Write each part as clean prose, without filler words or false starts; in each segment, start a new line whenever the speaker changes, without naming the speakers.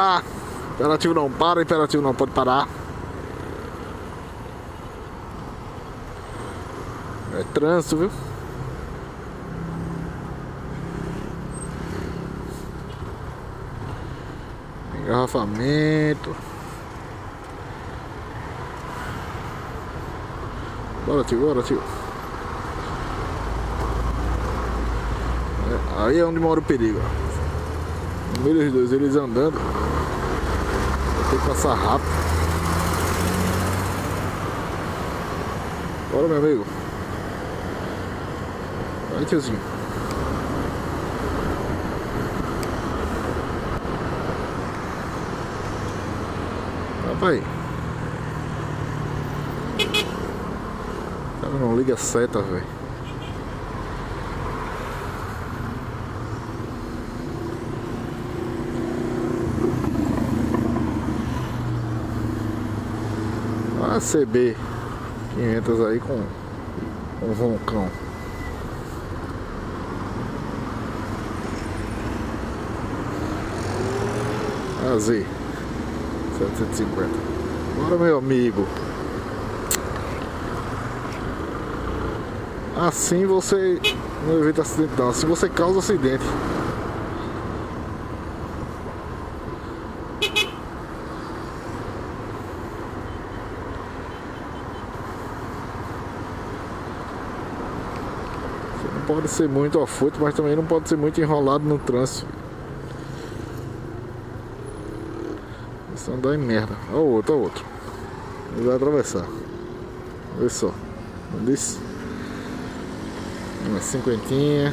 Ah, imperativo não para, imperativo não pode parar. É trânsito, viu? Engarrafamento. Bora, tio, bora, tio. Aí é onde mora o perigo. No meio dos dois, eles andando. Vou ter que passar rápido. Bora, meu amigo. Vai, tiozinho. Rapaz. Cara, não liga a seta, velho. A CB 500 aí com um roncão. A Z 750. Bora, meu amigo. Assim você não evita acidente, não. Assim você causa acidente. Não pode ser muito afoito, mas também não pode ser muito enrolado no trânsito. Isso não dá em merda. Olha o outro, olha o outro. Ele vai atravessar. Olha só. Não disse? Uma cinquentinha.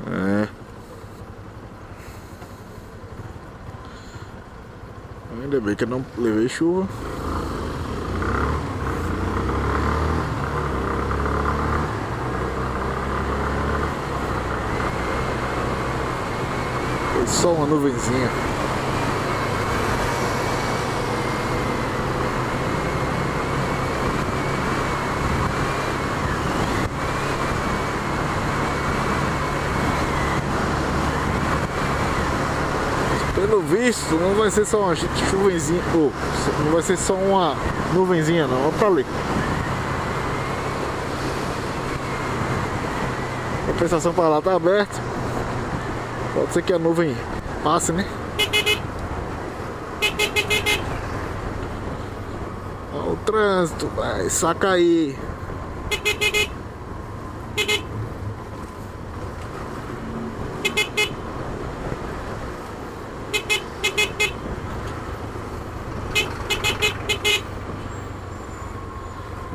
É. Ainda bem que eu não levei chuva. Só uma nuvenzinha. Pelo visto, não vai ser só uma chuvenzinha, não vai ser só uma nuvenzinha, não. Olha pra ali. A prestação para lá tá aberta. Pode ser que a nuvem passe, né? Olha o trânsito, vai, saca aí.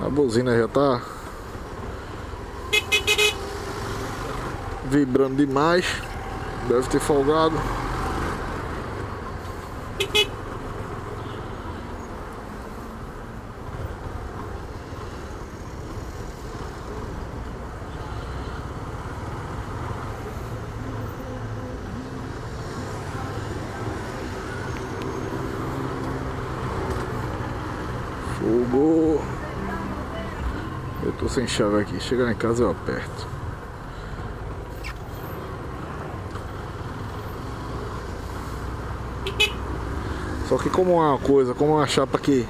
A buzina já tá vibrando demais. Deve ter folgado. Fogo. Eu tô sem chave aqui. Chegar em casa eu aperto. Só que como é uma coisa, como uma chapa que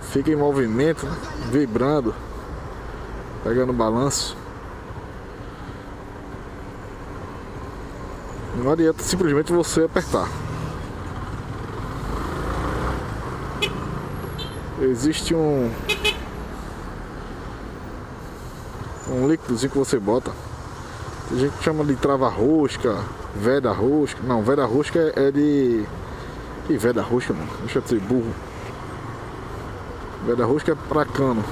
fica em movimento, né? Vibrando, pegando balanço, não adianta simplesmente você apertar. Existe um líquidozinho que você bota. A gente chama de trava-rosca, veda-rosca. Não, veda-rosca é de... Que veda-rosca, mano? Deixa eu ser burro. Veda-rosca é pra cano.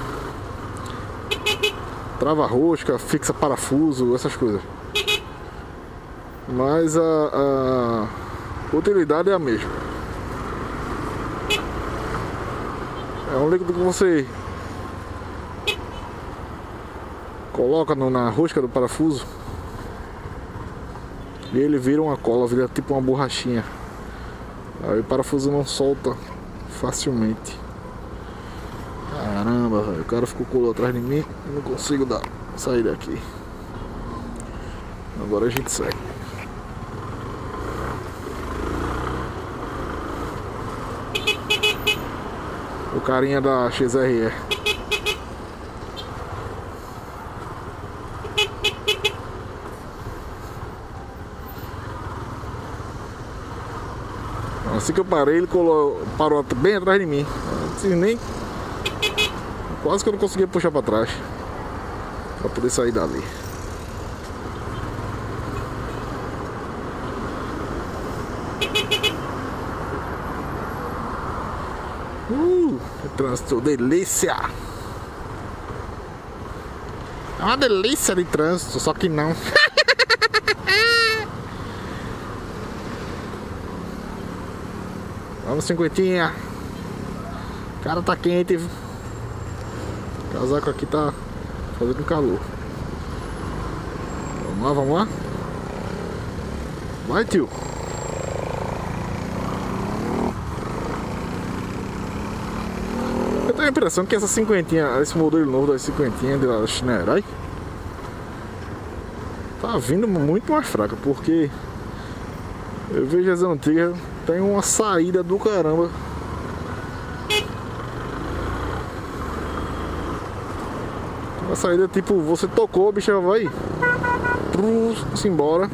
Trava-rosca, fixa parafuso, essas coisas. Mas a utilidade é a mesma. É um líquido que você coloca na rosca do parafuso e ele vira uma cola, vira tipo uma borrachinha. Aí o parafuso não solta facilmente. Caramba, véio, o cara ficou colado atrás de mim e não consigo sair daqui. Agora a gente segue. O carinha da XRE. Assim que eu parei, ele parou bem atrás de mim. Nem... Quase que eu não conseguia puxar para trás para poder sair dali. Trânsito, delícia! É uma delícia de trânsito, só que não. Vamos, cinquentinha. O cara tá quente. O casaco aqui tá fazendo calor. Vamos lá, vamos lá. Vai, tio. Eu tenho a impressão que essa cinquentinha, esse modelo novo da cinquentinha da Shinerai tá vindo muito mais fraca, porque eu vejo as antigas, tem uma saída do caramba. Uma saída tipo, você tocou, a bicha vai se embora.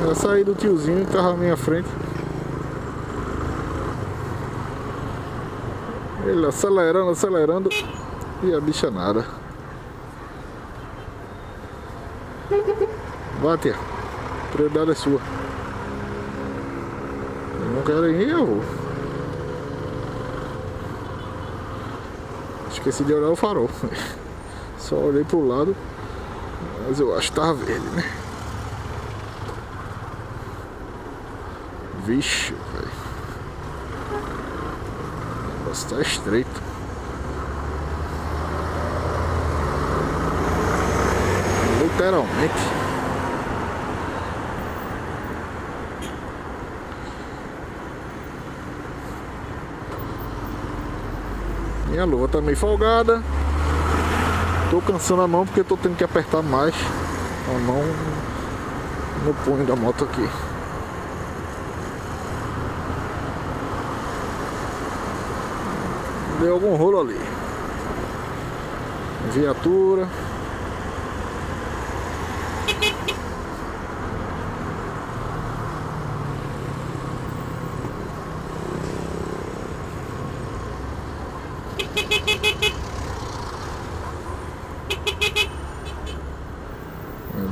A saída do tiozinho que tava na minha frente. Ele acelerando, acelerando. E a bicha nada. Bate, a prioridade é sua. Eu não quero ir, eu vou. Esqueci de olhar o farol. Só olhei pro lado. Mas eu acho que tava verde, né? Vixe, velho. O negócio tá estreito. Literalmente. Minha luva tá meio folgada. Tô cansando a mão porque tô tendo que apertar mais a mão no punho da moto aqui. Deu algum rolo ali. Viatura.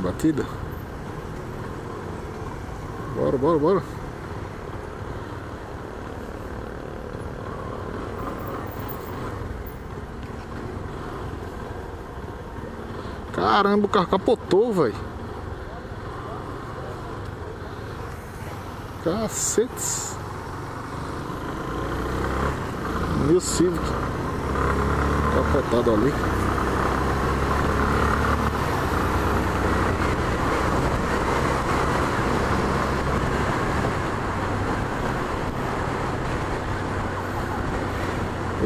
Batida. Bora, bora, bora. Caramba, o carro capotou, velho. Cacetes. Meu Civic capotado ali.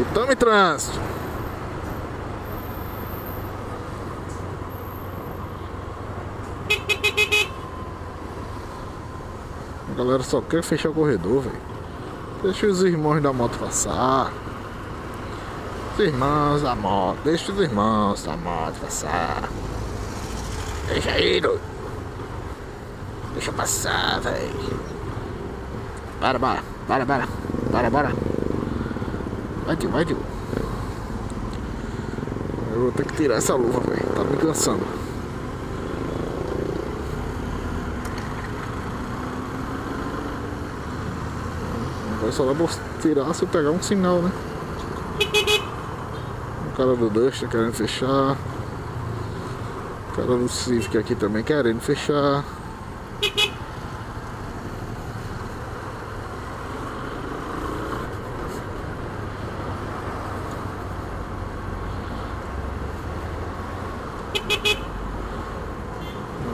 Estamos em trânsito. A galera só quer fechar o corredor, velho. Deixa os irmãos da moto passar. Os irmãos da moto. Deixa os irmãos da moto passar. Deixa aí, doido. Deixa passar, velho. Bora, bora. Bora, bora. Bora, bora. Vai, tio, vai, tio. Eu vou ter que tirar essa luva, velho. Tá me cansando. Agora só dá pra tirar se eu pegar um sinal, né? O cara do Duster querendo fechar. O cara do Civic aqui também querendo fechar.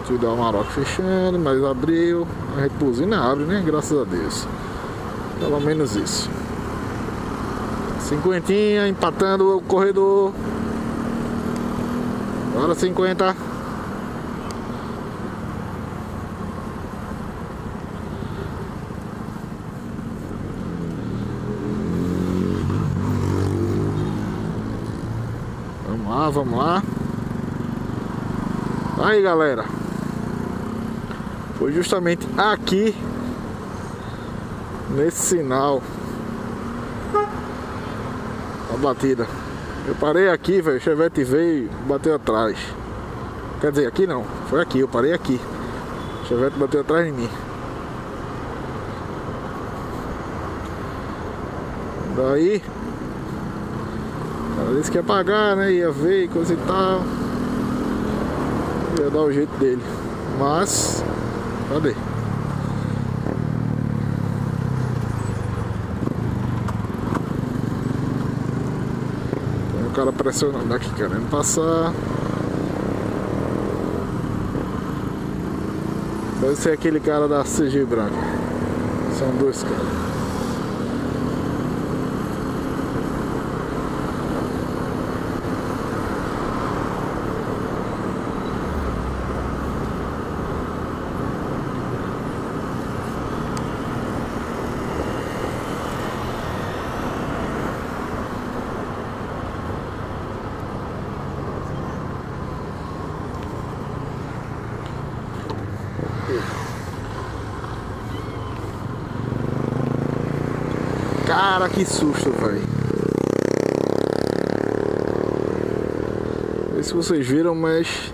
Aqui dá o Maroc fechando, mas abriu. A repulsina abre, né? Graças a Deus. Pelo menos isso. Cinquentinha, empatando o corredor. Bora 50. Vamos lá, vamos lá. Aí, galera. Foi justamente aqui, nesse sinal, a batida. Eu parei aqui, velho. O Chevette veio e bateu atrás. Quer dizer, aqui não. Foi aqui, eu parei aqui. O Chevette bateu atrás de mim. Daí ela disse que ia pagar, né? Ia ver e coisa e tal. Ia dar o jeito dele. Mas cadê? Tem um cara pressionando aqui, querendo passar. Deve ser aquele cara da CG branca. São dois caras. Cara, que susto, velho. Não sei se vocês viram, mas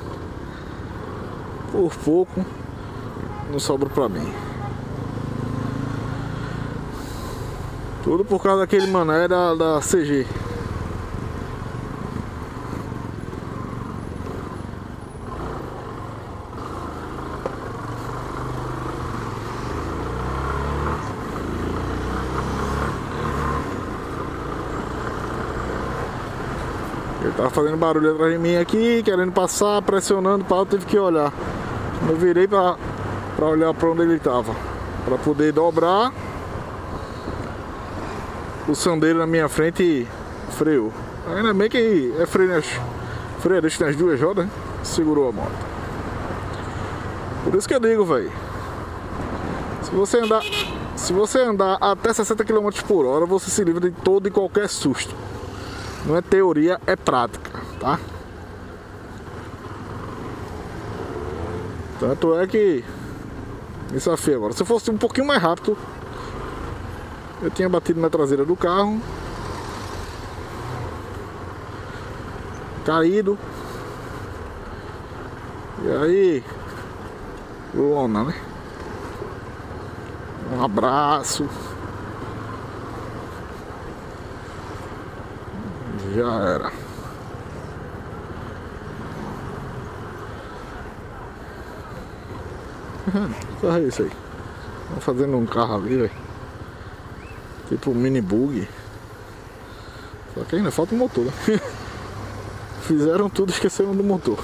por pouco não sobra pra mim. Tudo por causa daquele mané da CG. Ele tava fazendo barulho atrás de mim aqui, querendo passar, pressionando o pau, tive que olhar. Eu virei pra olhar pra onde ele tava, pra poder dobrar. O sandeiro na minha frente e freou. Ainda bem que é freio deixa nas duas rodas, né? Segurou a moto. Por isso que eu digo, velho, se você andar até 60 km por hora, você se livra de todo e qualquer susto. Não é teoria, é prática, tá? Tanto é que isso é feio agora. Se eu fosse um pouquinho mais rápido, eu tinha batido na traseira do carro, caído. E aí, lona, né? Um abraço. Já era. Só isso aí. Estão fazendo um carro ali, velho. Tipo um mini bug. Só que ainda falta o motor, né? Fizeram tudo, esqueceram do motor.